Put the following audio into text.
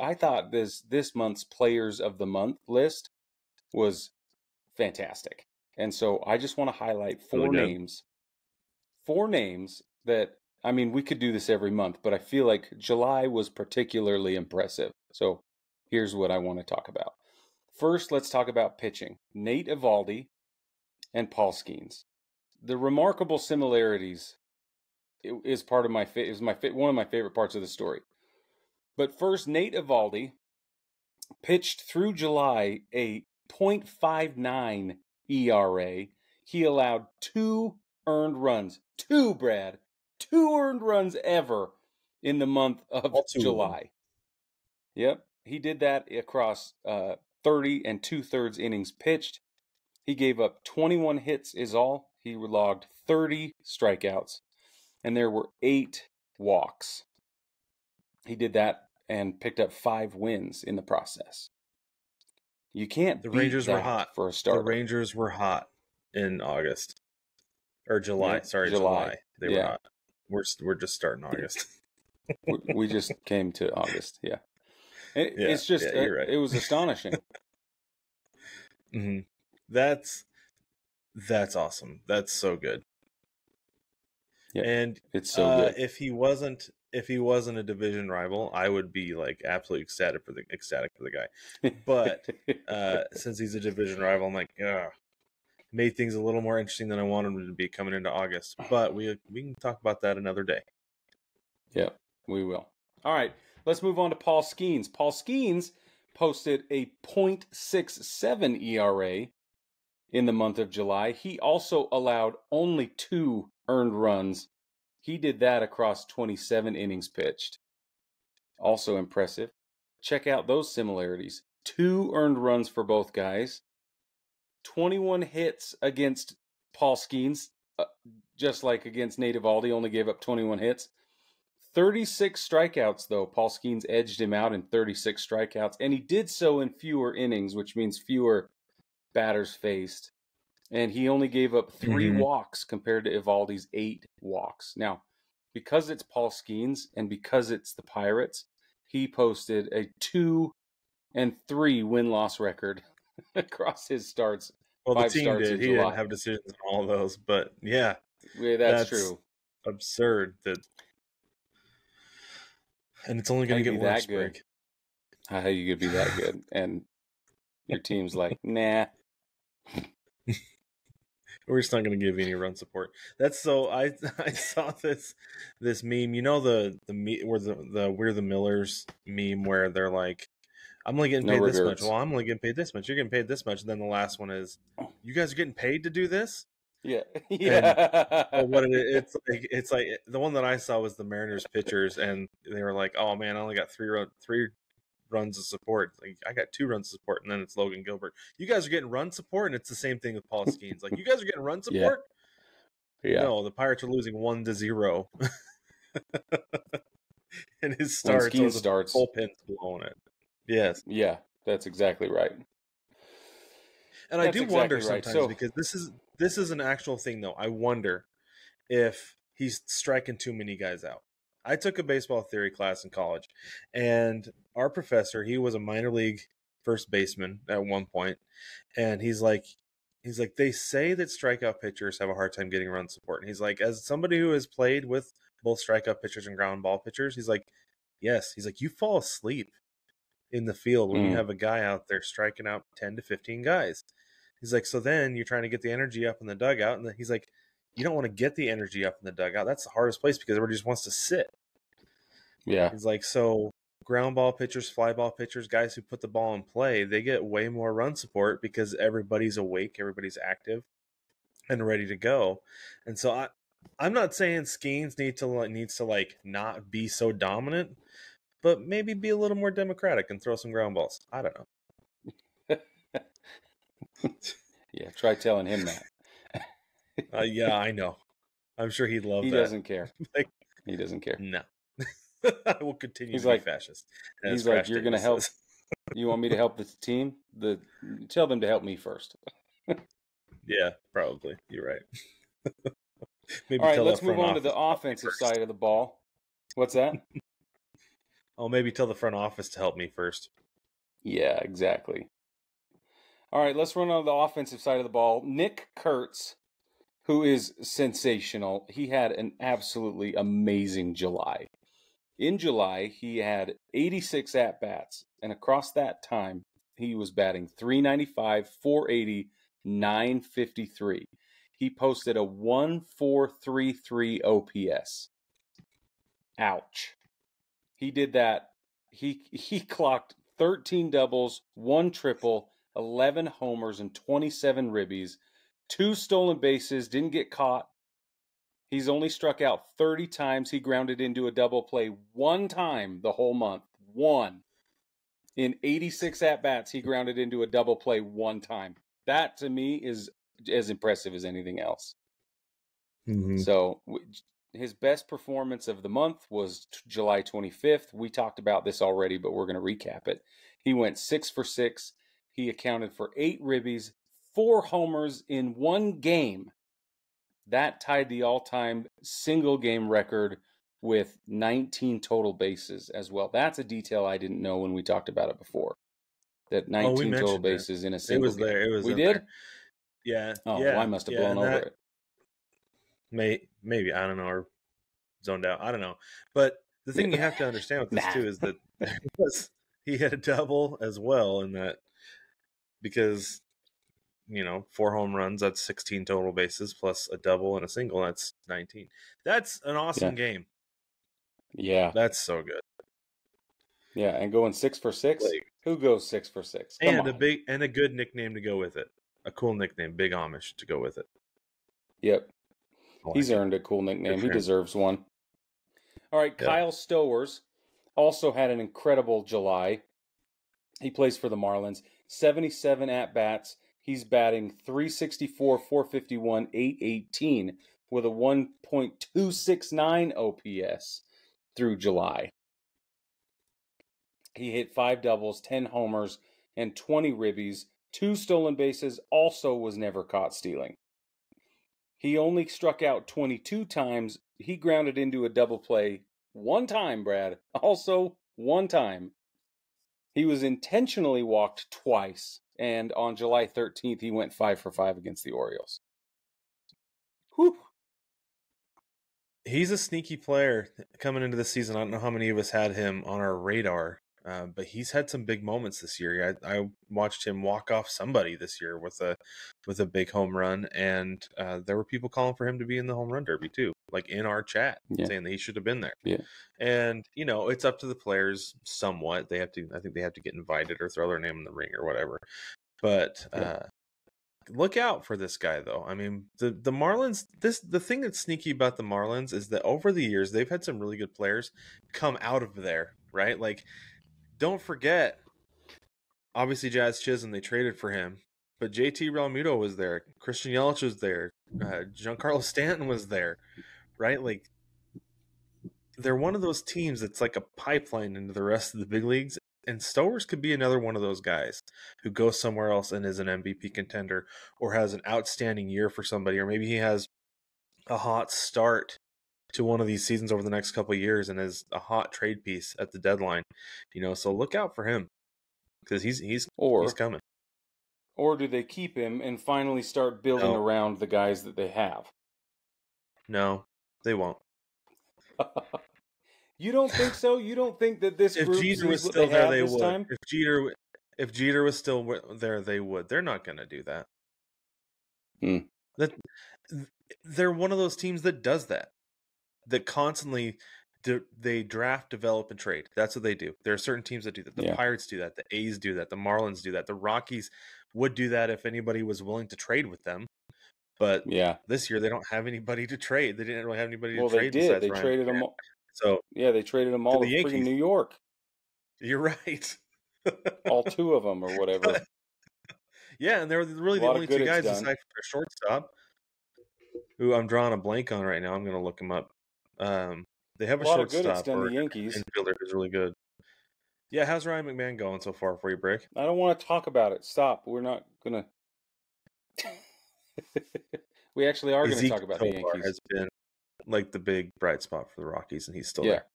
I thought this month's Players of the Month list was fantastic. And so I just want to highlight four names that, I mean, we could do this every month, but I feel like July was particularly impressive. So here's what I want to talk about. First, let's talk about pitching. Nate Eovaldi and Paul Skenes. The remarkable similarities is part of one of my favorite parts of the story. But first, Nate Eovaldi pitched through July a .59 ERA. He allowed 2 earned runs. 2, Brad. 2 earned runs ever in the month of July. Yep. He did that across 30 and 2/3 innings pitched. He gave up 21 hits is all. He logged 30 strikeouts. And there were 8 walks. He did that and picked up 5 wins in the process. You can't beat Rangers that were hot for a starter. The Rangers were hot in August. Or July. Yeah, sorry, July. They were hot. We're just starting August. we just came to August, It's just, you're right. It was astonishing. Mm-hmm. That's awesome. That's so good. Yeah, and it's so good. If he wasn't a division rival, I would be like absolutely ecstatic for the guy. But since he's a division rival, I'm like, made things a little more interesting than I wanted him to be coming into August. But we can talk about that another day. Yeah, we will. All right, let's move on to Paul Skenes. Paul Skenes posted a .67 ERA in the month of July. He also allowed only 2 earned runs. He did that across 27 innings pitched. Also impressive. Check out those similarities. 2 earned runs for both guys. 21 hits against Paul Skenes, just like against Nate Eovaldi, only gave up 21 hits. 36 strikeouts, though. Paul Skenes edged him out in 36 strikeouts, and he did so in fewer innings, which means fewer batters faced. And he only gave up 3 walks compared to Eovaldi's 8 walks. Now, because it's Paul Skenes and because it's the Pirates, he posted a 2-3 win-loss record across his starts. Well, the team did. He didn't have decisions on all those, but yeah, that's true. Absurd and it's only going to get worse. Brig. How you could be that good, and your team's like, nah. We're just not going to give you any run support. That's so. I saw this meme. You know the We're the Millers meme where they're like, I'm only getting paid this much. Well, I'm only getting paid this much. You're getting paid this much. And then the last one is, you guys are getting paid to do this? Yeah. It's like the one that I saw was the Mariners pitchers, and they were like, oh man, I only got 3 runs of support. Like, I got 2 runs of support, and then it's Logan Gilbert. You guys are getting run support, and it's the same thing with Paul Skenes. Like, you guys are getting run support? Yeah. No, the Pirates are losing 1-0. And his starts, bullpen's blowing it. Yes. Yeah, that's exactly right. And I do wonder sometimes, because this is an actual thing, though. I wonder if he's striking too many guys out. I took a baseball theory class in college, and our professor, he was a minor league first baseman at one point, and he's like, they say that strikeout pitchers have a hard time getting run support. And he's like, as somebody who has played with both strikeout pitchers and ground ball pitchers, he's like, yes. He's like, you fall asleep in the field when you have a guy out there striking out 10 to 15 guys. He's like, so then you're trying to get the energy up in the dugout. And he's like, you don't want to get the energy up in the dugout. That's the hardest place because everybody just wants to sit. Yeah. He's like, so ground ball pitchers, fly ball pitchers, guys who put the ball in play, they get way more run support because everybody's awake, everybody's active and ready to go. And so I'm not saying Skenes needs to not be so dominant, but maybe be a little more democratic and throw some ground balls. I don't know. Yeah, try telling him that. Yeah, I know. I'm sure he'd love that. He doesn't care. He doesn't care. No. I will continue to be fascist. He's like, you're going to help. You want me to help the team? Tell them to help me first. Yeah, probably. You're right. Maybe all right, let's move on to the offensive side of the ball. What's that? Oh, maybe tell the front office to help me first. Yeah, exactly. All right, let's run on the offensive side of the ball. Nick Kurtz, who is sensational. He had an absolutely amazing July. In July, he had 86 at-bats, and across that time, he was batting .395, .480, .953. He posted a .1433 OPS. Ouch. He did that. He clocked 13 doubles, 1 triple, 11 homers, and 27 ribbies, 2 stolen bases, didn't get caught. He's only struck out 30 times. He grounded into a double play 1 time the whole month. 1. In 86 at-bats, he grounded into a double play 1 time. That, to me, is as impressive as anything else. Mm-hmm. So his best performance of the month was July 25th. We talked about this already, but we're going to recap it. He went 6 for 6. He accounted for 8 ribbies, 4 homers in 1 game. That tied the all-time single-game record with 19 total bases as well. That's a detail I didn't know when we talked about it before. That 19 total bases in a single game. It was we did? There. Yeah. Oh, yeah. Well, I must have blown over it. Maybe, I don't know, or zoned out. I don't know. But the thing you have to understand with this too is that he had a double as well in that, because 4 home runs, that's 16 total bases, plus a double and a single, that's 19. That's an awesome game. Yeah. That's so good. Yeah, and going 6 for 6? Who goes 6 for 6? Come on. A good nickname to go with it. A cool nickname, Big Amish, to go with it. Yep. He's earned a cool nickname. He deserves one. All right, Kyle Stowers also had an incredible July. He plays for the Marlins. 77 at-bats. He's batting .364, .451, .818 with a 1.269 OPS through July. He hit 5 doubles, 10 homers, and 20 ribbies. 2 stolen bases, also was never caught stealing. He only struck out 22 times. He grounded into a double play 1 time, Brad. Also 1 time. He was intentionally walked twice, and on July 13th, he went 5 for 5 against the Orioles. Whew. He's a sneaky player coming into the season. I don't know how many of us had him on our radar, but he's had some big moments this year. I watched him walk off somebody this year with a big home run, and there were people calling for him to be in the home run derby too, like in our chat, saying that he should have been there. Yeah. And it's up to the players somewhat. I think they have to get invited or throw their name in the ring or whatever. But look out for this guy, though. I mean, the Marlins. The thing that's sneaky about the Marlins is that over the years they've had some really good players come out of there, right? Like, don't forget, obviously Jazz Chisholm, they traded for him, but JT Realmuto was there, Christian Yelich was there, Giancarlo Stanton was there, right? Like, they're one of those teams that's like a pipeline into the rest of the big leagues. And Stowers could be another one of those guys who goes somewhere else and is an MVP contender, or has an outstanding year for somebody, or maybe he has a hot start to one of these seasons over the next couple of years and is a hot trade piece at the deadline. So look out for him, because he's coming. Or do they keep him and finally start building around the guys that they have? No, they won't. You don't think so? You don't think that this if group Jeter was still there, they would. Time? If Jeter was still there, they would. They're not going to do that. They're one of those teams that does that. That constantly they draft, develop, and trade. That's what they do. There are certain teams that do that. The Pirates do that. The A's do that. The Marlins do that. The Rockies would do that if anybody was willing to trade with them. But this year they don't have anybody to trade. They didn't really have anybody to trade. They did. They traded them all. So they traded them all to freaking New York. You're right. All 2 of them or whatever. And they were really the only 2 guys aside from their shortstop, who I'm drawing a blank on right now. I'm going to look him up. They have a shortstop or the Yankees. Infielder who's really good. Yeah, how's Ryan McMahon going so far for you, Brick? I don't want to talk about it. Stop. We're not going to. We actually are going to talk about the Yankees. Has been like the big bright spot for the Rockies, and he's still there.